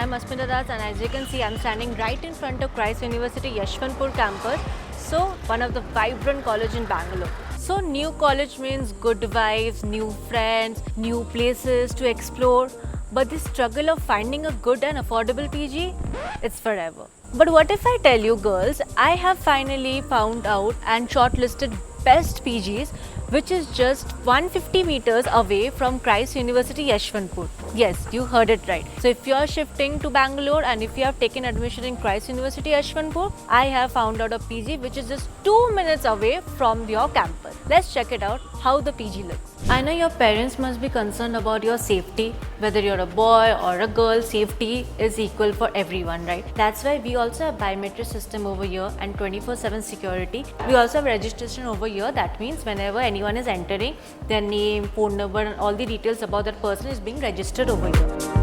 I'm Asmita Das, and as you can see, I'm standing right in front of Christ University Yeshwanthpur campus. So, one of the vibrant college in Bangalore. So, new college means good vibes, new friends, new places to explore. But the struggle of finding a good and affordable PG, it's forever. But what if I tell you girls, I have finally found out and shortlisted best PGs, which is just 150 meters away from Christ University Yeshwanthpur. Yes, you heard it right. So if you are shifting to Bangalore and if you have taken admission in Christ University Yeshwanthpur, I have found out a PG which is just 2 minutes away from your campus. Let's check it out how the PG looks. I know your parents must be concerned about your safety. Whether you're a boy or a girl, safety is equal for everyone, right? That's why we also have biometric system over here and 24/7 security. We also have registration over here. That means whenever anyone is entering, their name, phone number and all the details about that person is being registered over here.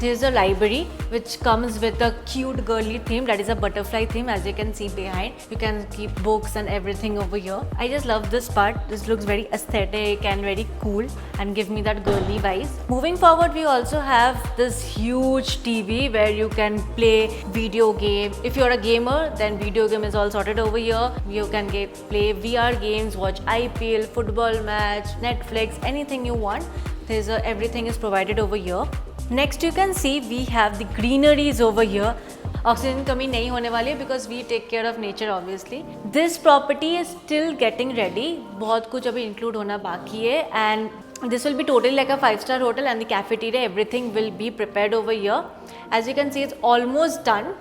There's a library which comes with a cute girly theme, that is a butterfly theme, as you can see behind. You can keep books and everything over here. I just love this part. This looks very aesthetic and very cool and give me that girly vibes. Moving forward, we also have this huge TV where you can play video game. If you're a gamer, then video game is all sorted over here. You can play VR games, watch IPL, football match, Netflix, anything you want. Everything is provided over here. Next you can see we have the greeneries over here. Oxygen कमी नहीं होने वाली है because we take care of nature obviously. This property is still getting ready. बहुत कुछ अभी include होना बाकी है and this will be totally like a 5-star hotel and the cafeteria, everything will be prepared over here. As you can see, it's almost done.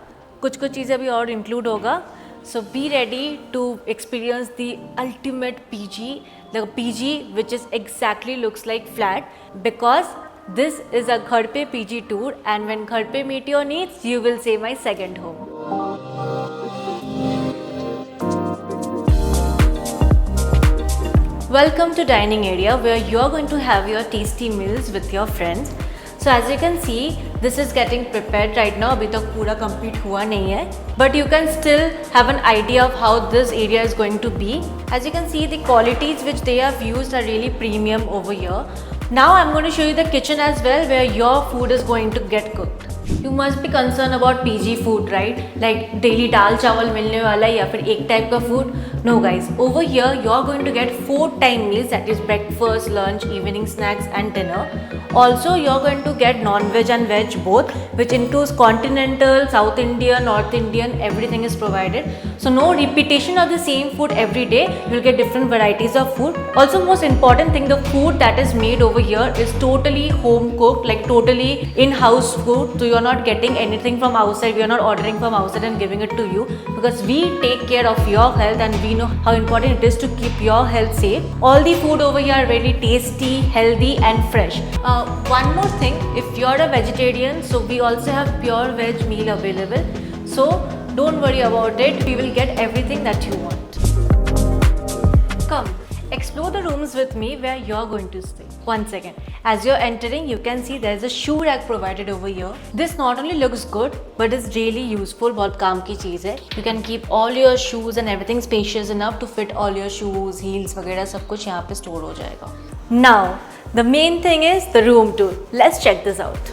कुछ चीज़ें अभी और include होगा. So be ready to experience the ultimate PG, the PG which is exactly looks like flat, because this is a Ghar Pe PG tour, and when Ghar Pe meet your needs, you will say my second home. Welcome to dining area where you are going to have your tasty meals with your friends. So as you can see, this is getting prepared right now. अभी तक पूरा complete हुआ नहीं है. But you can still have an idea of how this area is going to be. As you can see, the qualities which they have used are really premium over here. Now I'm going to show you the kitchen as well, where your food is going to get cooked. You must be concerned about PG food, right? Like daily दाल चावल मिलने वाला है या फिर एक type का food? No guys, over here you're going to get 4 time meals, that is breakfast, lunch, evening snacks and dinner. Also you're going to get non-veg and veg both, which includes continental, South Indian, North Indian, everything is provided. So no repetition of the same food every day, you'll get different varieties of food. Also most important thing, the food that is made over here is totally home cooked, like totally in-house food. So you're not getting anything from outside, we are not ordering from outside and giving it to you, because we take care of your health and we know how important it is to keep your health safe. All the food over here are very tasty, healthy and fresh. One more thing, if you're a vegetarian, so we also have pure veg meal available. So don't worry about it, we will get everything that you want. Come, explore the rooms with me where you're going to stay. Once again, as you're entering, you can see there's a shoe rack provided over here. This not only looks good, but is really useful. बहुत काम की चीज़ है. You can keep all your shoes and everything spacious enough to fit all your shoes, heels वगैरह सब कुछ यहाँ पे store हो जाएगा. Now, the main thing is the room tour. Let's check this out.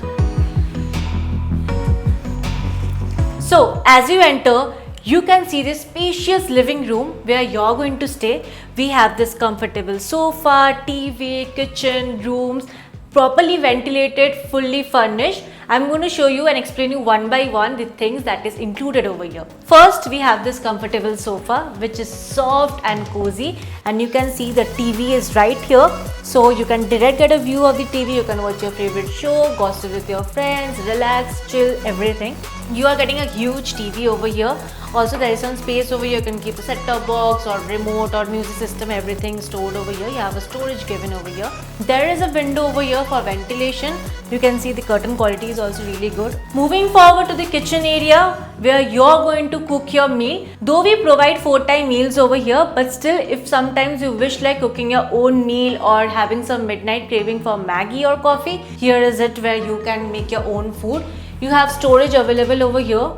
So, as you enter, you can see this spacious living room where you're going to stay. We have this comfortable sofa, TV, kitchen, rooms, properly ventilated, fully furnished. I'm going to show you and explain you one by one the things that is included over here. First, we have this comfortable sofa which is soft and cozy, and you can see the TV is right here. So you can direct get a view of the TV, you can watch your favorite show, gossip with your friends, relax, chill, everything. You are getting a huge TV over here. Also there is some space over here, you can keep a set-top box or remote or music system, everything stored over here. You have a storage given over here. There is a window over here for ventilation. You can see the curtain quality is also really good. Moving forward to the kitchen area where you're going to cook your meal. Though we provide 4-time meals over here, but still if sometimes you wish like cooking your own meal or having some midnight craving for Maggie or coffee, here is it where you can make your own food. You have storage available over here.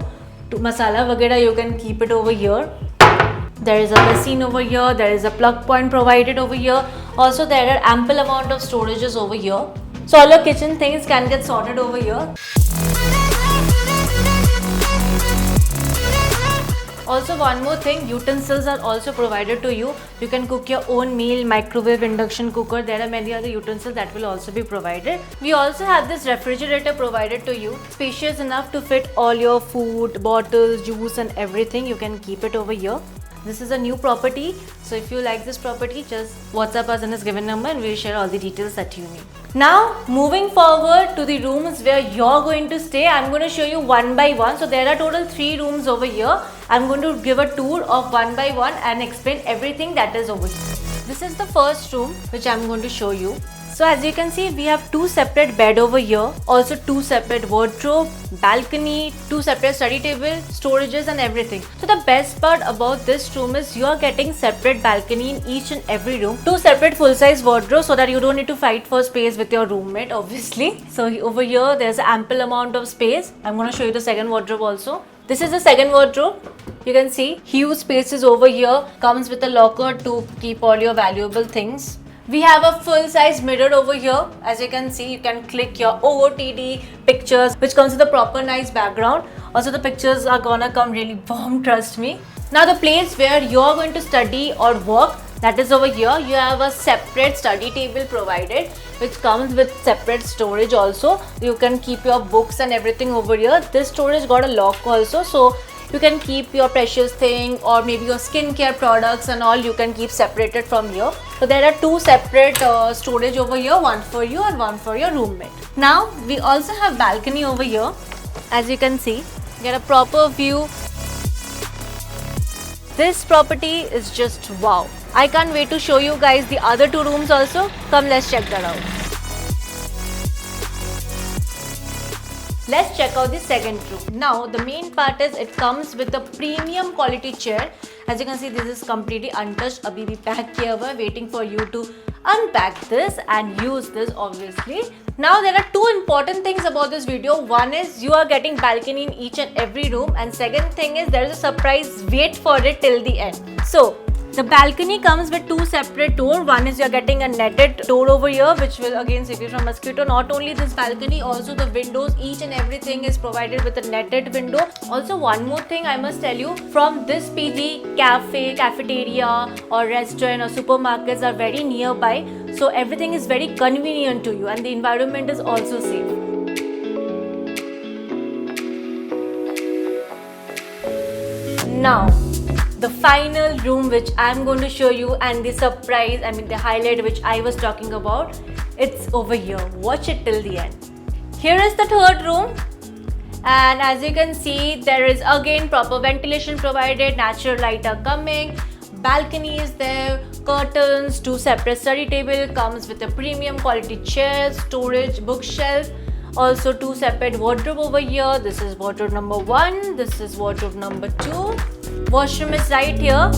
To masala vagera, you can keep it over here. There is a basin over here. There is a plug point provided over here. Also, there are ample amount of storages over here. So all your kitchen things can get sorted over here. Also one more thing, utensils are also provided to you. You can cook your own meal, microwave, induction cooker. There are many other utensils that will also be provided. We also have this refrigerator provided to you, spacious enough to fit all your food, bottles, juice and everything. You can keep it over here. This is a new property, so if you like this property, just WhatsApp us on this given number and we'll share all the details that you need. Now, moving forward to the rooms where you're going to stay, I'm going to show you one by one. So there are total 3 rooms over here. I'm going to give a tour of one by one and explain everything that is over here. This is the first room which I'm going to show you. So as you can see, we have 2 separate bed over here, also 2 separate wardrobe, balcony, 2 separate study table, storages and everything. So the best part about this room is you are getting separate balcony in each and every room, 2 separate full-size wardrobes so that you don't need to fight for space with your roommate obviously. So over here there's ample amount of space. I'm going to show you the second wardrobe also. This is the second wardrobe. You can see huge spaces over here, comes with a locker to keep all your valuable things. We have a full-size mirror over here. As you can see, you can click your OOTD pictures, which comes with a proper nice background. Also, the pictures are gonna come really bomb, trust me. Now, the place where you're going to study or work, that is over here. You have a separate study table provided, which comes with separate storage also. You can keep your books and everything over here. This storage got a lock also, so you can keep your precious thing or maybe your skincare products and all you can keep separated from here. So there are 2 separate storage over here, one for you and one for your roommate. Now we also have balcony over here. As you can see, get a proper view. This property is just wow. I can't wait to show you guys the other 2 rooms also. Come, let's check that out. Let's check out the second room. Now the main part is it comes with a premium quality chair. As you can see, this is completely untouched. Abhi bhi pack kiya hua hai, waiting for you to unpack this and use this obviously. Now there are 2 important things about this video. One is you are getting balcony in each and every room, and second thing is there is a surprise. Wait for it till the end. So the balcony comes with 2 separate doors. One is you're getting a netted door over here which will again save you from mosquito. Not only this balcony, also the windows, each and everything is provided with a netted window. Also one more thing I must tell you, from this PG, cafe, cafeteria or restaurant or supermarkets are very nearby. So everything is very convenient to you and the environment is also safe. Now, the final room which I'm going to show you and the surprise, the highlight which I was talking about, it's over here. Watch it till the end. Here is the third room, and as you can see, there is again proper ventilation provided, natural light are coming, balcony is there, curtains, 2 separate study table, comes with a premium quality chair, storage, bookshelf. Also 2 separate wardrobe over here. This is wardrobe number 1, this is wardrobe number 2. Washroom is right here.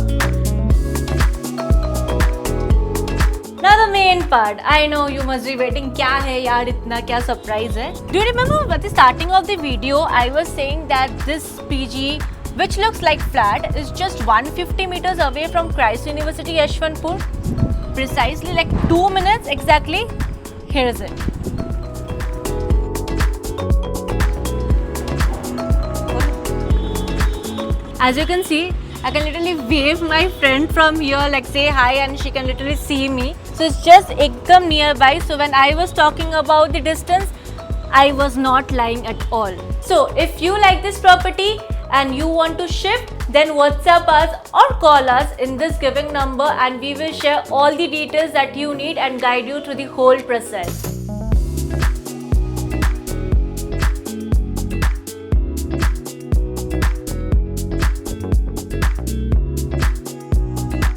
Now the main part. I know you must be waiting. Kya hai yaar, itna kya surprise hai? Do you remember at the starting of the video I was saying that this PG, which looks like flat, is just 150 meters away from Christ University, Yeshwanthpur? Precisely like 2 minutes exactly. Here is it. As you can see, I can literally wave my friend from here, like say hi, and she can literally see me. So it's just ekdam nearby. So when I was talking about the distance, I was not lying at all. So if you like this property and you want to shift, then WhatsApp us or call us in this given number and we will share all the details that you need and guide you through the whole process.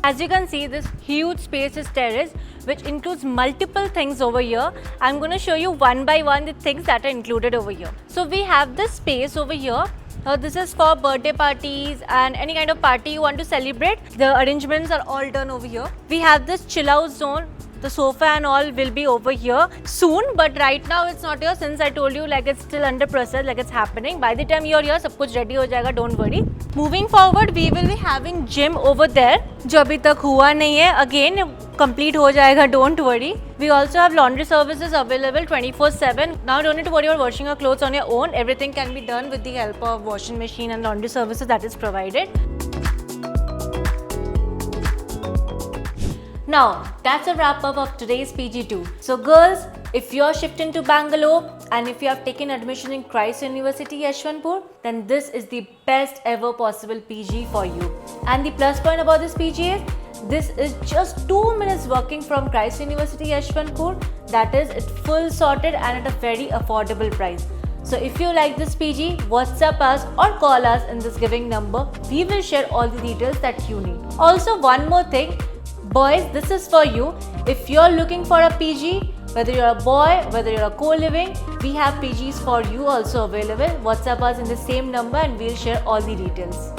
As you can see, this huge space is terrace, which includes multiple things over here. I'm going to show you one by one the things that are included over here. So we have this space over here. This is for birthday parties and any kind of party you want to celebrate. The arrangements are all done over here. We have this chill out zone The sofa and all will be over here soon, but right now it's not here since I told you like it's still under process, like it's happening. By the time you're here, सब कुछ ready हो जाएगा, don't worry. Moving forward, we will be having gym over there, जो अभी तक हुआ नहीं है. Again, complete हो जाएगा, don't worry. We also have laundry services available 24/7. Now don't need to worry about washing your clothes on your own. Everything can be done with the help of washing machine and laundry services that is provided. Now, that's a wrap up of today's PG2. So girls, if you're shifting to Bangalore and if you have taken admission in Christ University Yeshwanthpur, then this is the best ever possible PG for you. And the plus point about this PG is, this is just 2 minutes walking from Christ University Yeshwanthpur. That is, it's full sorted and at a very affordable price. So if you like this PG, WhatsApp us or call us in this giving number. We will share all the details that you need. Also, one more thing. Boys, this is for you. If you're looking for a PG, whether you're a boy, whether you're a co-living, we have PGs for you also available. WhatsApp us in the same number and we'll share all the details.